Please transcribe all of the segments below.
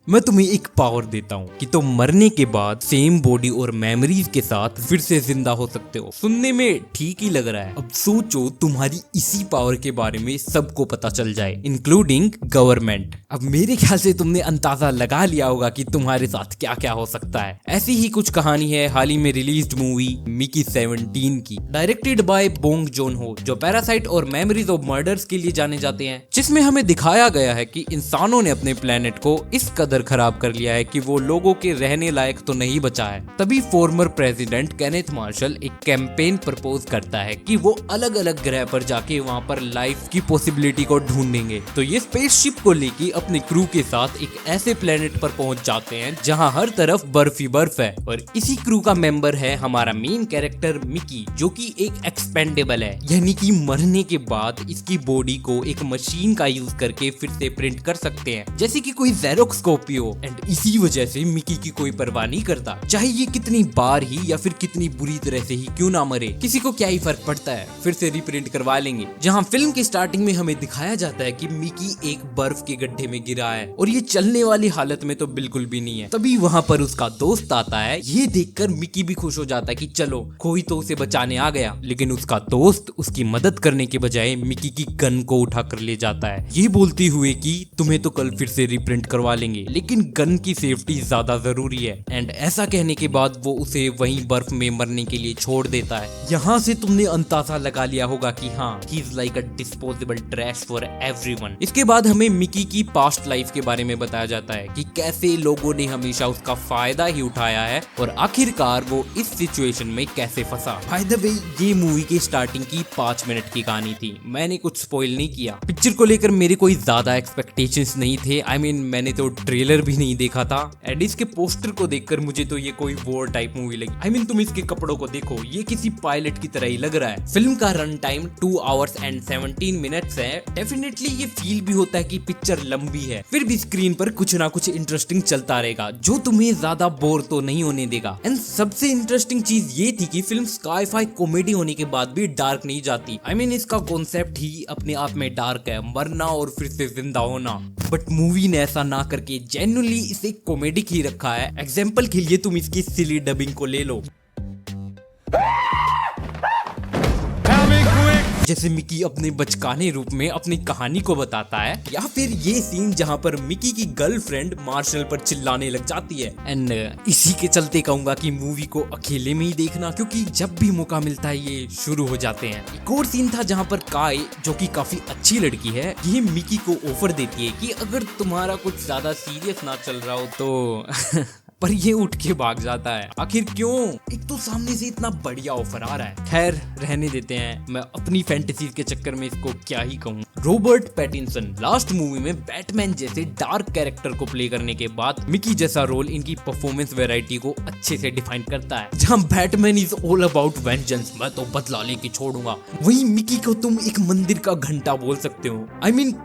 मैं तुम्हें एक पावर देता हूँ कि तुम मरने के बाद सेम बॉडी और मेमोरीज के साथ फिर से जिंदा हो सकते हो। सुनने में ठीक ही लग रहा है। अब सोचो तुम्हारी इसी पावर के बारे में सबको पता चल जाए, इंक्लूडिंग गवर्नमेंट। अब मेरे ख्याल से तुमने अंदाजा लगा लिया होगा कि तुम्हारे साथ क्या क्या हो सकता है। ऐसी ही कुछ कहानी है हाल ही में रिलीज्ड मूवी मिकी 17 की, डायरेक्टेड बाय बोंग जोन हो, जो पैरासाइट और मेमोरीज ऑफ मर्डर्स के लिए जाने जाते हैं, जिसमें हमें दिखाया गया है कि इंसानों ने अपने प्लेनेट को इस कदर खराब कर लिया है कि वो लोगों के रहने लायक तो नहीं बचा है। तभी फॉर्मर प्रेसिडेंट केनेथ मार्शल एक कैंपेन प्रपोज करता है कि वो अलग अलग ग्रह पर जाके वहाँ पर लाइफ की पॉसिबिलिटी को ढूंढेंगे। तो ये स्पेसशिप को लेके अपने क्रू के साथ एक ऐसे प्लेनेट पर पहुंच जाते हैं जहाँ हर तरफ बर्फ ही बर्फ है। और इसी क्रू का मेंबर है हमारा मेन कैरेक्टर मिकी, जो कि एक एक्सपेंडेबल है, यानी कि मरने के बाद इसकी बॉडी को एक मशीन का यूज करके फिर से प्रिंट कर सकते हैं, जैसे कि कोई जेरोक्स कॉपी हो। एंड इसी वजह से मिकी की कोई परवाह नहीं करता, चाहे ये कितनी बार ही या फिर कितनी बुरी तरह से ही क्यों ना मरे, किसी को क्या ही फर्क पड़ता है, फिर से रिप्रिंट करवा लेंगे। जहाँ फिल्म की स्टार्टिंग में हमें दिखाया जाता है कि मिकी एक बर्फ के गड्ढे में गिरा है और ये चलने वाली हालत में तो बिल्कुल भी नहीं है। तभी वहाँ पर उसका दोस्त आता है। ये देखकर मिकी भी खुश हो जाता है कि चलो कोई तो उसे बचाने आ गया, लेकिन उसका दोस्त उसकी मदद करने के बजाय मिकी की गन को उठा कर ले जाता है, ये बोलते हुए कि तुम्हें तो कल फिर से रिप्रिंट करवा लेंगे, लेकिन गन की सेफ्टी ज्यादा जरूरी है। एंड ऐसा कहने के बाद वो उसे वहीं बर्फ में मरने के लिए छोड़ देता है। यहाँ से तुमने अंदाजा लगा लिया होगा कि हाँ, he is like a disposable trash for everyone. इसके बाद हमें मिकी की पास्ट लाइफ के बारे में बताया जाता है कि कैसे लोगों ने हमेशा उसका फायदा ही उठाया है और आखिरकार वो इस सिचुएशन में कैसे फंसा। बाय द वे, ये मूवी की स्टार्टिंग की 5 मिनट की कहानी थी, मैंने कुछ स्पॉइल नहीं किया। पिक्चर को लेकर मेरे कोई ज्यादा एक्सपेक्टेशंस नहीं थे। मैंने तो ट्रेलर भी नहीं देखा था। एंड इसके पोस्टर को देखकर मुझे तो ये कोई वॉर टाइप मूवी लगी। तुम इसके कपड़ों को देखो, ये किसी पायलट की तरह ही लग रहा है। फिल्म का run time 2 hours and 17 minutes है। डेफिनेटली ये फील भी होता है कि पिक्चर लंबी है, फिर भी स्क्रीन पर कुछ ना कुछ इंटरेस्टिंग चलता रहेगा जो तुम्हें ज्यादा बोर तो नहीं होने देगा। एंड सबसे इंटरेस्टिंग चीज ये थी कि फिल्म स्काई-फाई कॉमेडी होने के बाद भी डार्क नहीं जाती। इसका कॉन्सेप्ट ही अपने आप में डार्क है, मरना और फिर से जिंदा होना। बट मूवी ने ऐसा ना करके जेन्युइनली इसे कॉमेडिक ही रखा है। एग्जाम्पल के लिए तुम इसकी सिली डबिंग को ले लो, जैसे मिकी अपने बचकाने रूप में अपनी कहानी को बताता है, या फिर ये सीन जहां पर मिकी की गर्लफ्रेंड मार्शल पर चिल्लाने लग जाती है। एंड इसी के चलते कहूंगा कि मूवी को अकेले में ही देखना, क्योंकि जब भी मौका मिलता है ये शुरू हो जाते हैं। एक और सीन था जहां पर काई, जो कि काफी अच्छी लड़की है, ये मिकी को ऑफर देती है कि अगर तुम्हारा कुछ ज्यादा सीरियस ना चल रहा हो तो पर ये उठ के भाग जाता है। आखिर क्यों? एक तो सामने से इतना बढ़िया ऑफर आ रहा है। खैर रहने देते हैं, मैं अपनी फैंटेसी के चक्कर में इसको क्या ही कहूँ। रॉबर्ट पैटिंसन लास्ट मूवी में बैटमैन जैसे डार्क कैरेक्टर को प्ले करने के बाद मिकी जैसा रोल इनकी परफॉर्मेंस वैरायटी को अच्छे से डिफाइन करता है। जहाँ Batman is all about vengeance, मैं तो बदला लेके छोड़ूंगा, वहीं मिकी को तुम एक मंदिर का घंटा बोल सकते हो।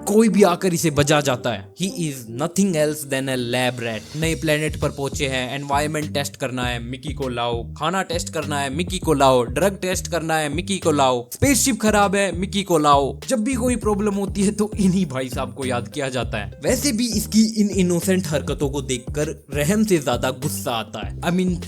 कोई भी आकर इसे बजा जाता है। He is nothing else than a lab rat. नए प्लेनेट पर पहुंचे हैं, एनवायरनमेंट टेस्ट करना है, मिकी को लाओ, खाना टेस्ट करना है, मिकी को लाओ, ड्रग टेस्ट करना है, मिकी को लाओ, स्पेसशिप खराब है, मिकी को लाओ। जब भी कोई प्रॉब्लम होती है तो इन्हीं भाई साहब को याद किया जाता है। वैसे भी इसकी इन इनोसेंट हरकतों को देखकर रहम से ज्यादा गुस्सा आता है।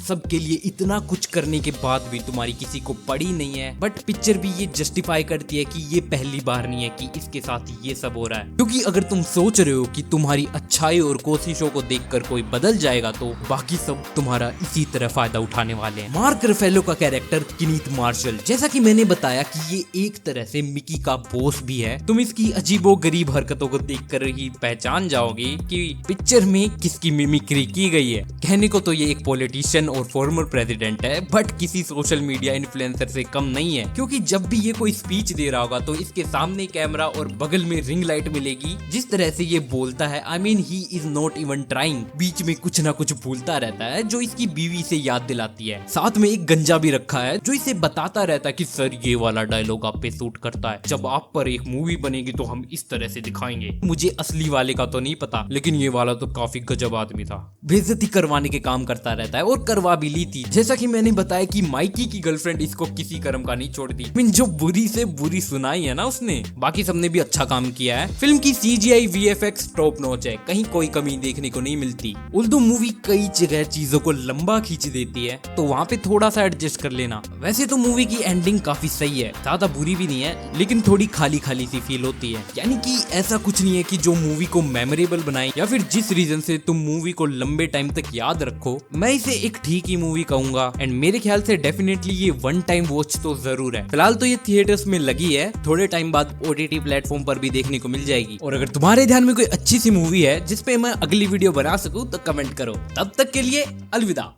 सबके लिए इतना कुछ करने के बाद भी तुम्हारी किसी को पड़ी नहीं है। बट पिक्चर भी ये जस्टिफाई करती है कि ये पहली बार नहीं है कि इसके साथ ये सब हो रहा है। क्योंकि अगर तुम सोच रहे हो कि तुम्हारी अच्छाई और कोशिशों को देखकर कोई बदल जाएगा, तो बाकी सब तुम्हारा इसी तरह फायदा उठाने वाले हैं। मार्क रफेलो का कैरेक्टर केनेथ मार्शल, जैसा कि मैंने बताया कि ये एक तरह से मिकी का बॉस भी है। तुम इसकी अजीबो गरीब हरकतों को देखकर ही पहचान जाओगे कि पिक्चर में किसकी मिमिक्री की गई है। कहने को तो ये एक पॉलिटिशियन और फॉर्मर प्रेसिडेंट है, बट किसी सोशल मीडिया इन्फ्लुएंसर से कम नहीं है। क्योंकि जब भी ये कोई स्पीच दे रहा होगा तो इसके सामने कैमरा और बगल में रिंग लाइट मिलेगी। जिस तरह से ये बोलता है, he is not even trying, बीच में कुछ ना कुछ भूलता रहता है जो इसकी बीवी से याद दिलाती है। साथ में एक गंजा भी रखा है जो इसे बताता रहता है कि सर ये वाला डायलॉग आप पे सूट करता है, जब आप पर एक मूवी बनेगी तो हम इस तरह से दिखाएंगे। मुझे असली वाले का तो नहीं पता, लेकिन ये वाला तो काफी गजब आदमी था। बेइज्जती करवाने करवाने के काम करता रहता है और करवा भी ली थी। जैसा कि मैंने बताया कि माइकी की गर्लफ्रेंड इसको किसी कर्म का नहीं छोड़ती। जो बुरी से बुरी सुनाई है ना उसने। बाकी सबने भी अच्छा काम किया है। फिल्म की CGI VFX टॉप नॉच है, कहीं कोई कमी देखने को नहीं मिलती। उल्दू मूवी कई जगह चीजों को लंबा खींच देती है, तो वहाँ पे थोड़ा सा एडजस्ट कर लेना। वैसे तो मूवी की एंडिंग काफी सही है, ज्यादा बुरी भी नहीं है, लेकिन थोड़ी खाली खाली सी फील होती है। यानी कि ऐसा कुछ नहीं है कि जो मूवी को मेमोरेबल बनाए या फिर जिस रीजन से तुम मूवी को लंबे टाइम तक याद रखो। मैं इसे एक ठीक ही मूवी कहूंगा एंड मेरे ख्याल से डेफिनेटली ये वन टाइम वॉच तो जरूर है। फिलहाल तो ये थिएटर्स में लगी है, थोड़े टाइम बाद OTT प्लेटफॉर्म पर भी देखने को मिल जाएगी। और अगर तुम्हारे ध्यान में कोई अच्छी सी मूवी है जिसपे मैं अगली वीडियो बना सकूं तो कमेंट करो। तब तक के लिए अलविदा।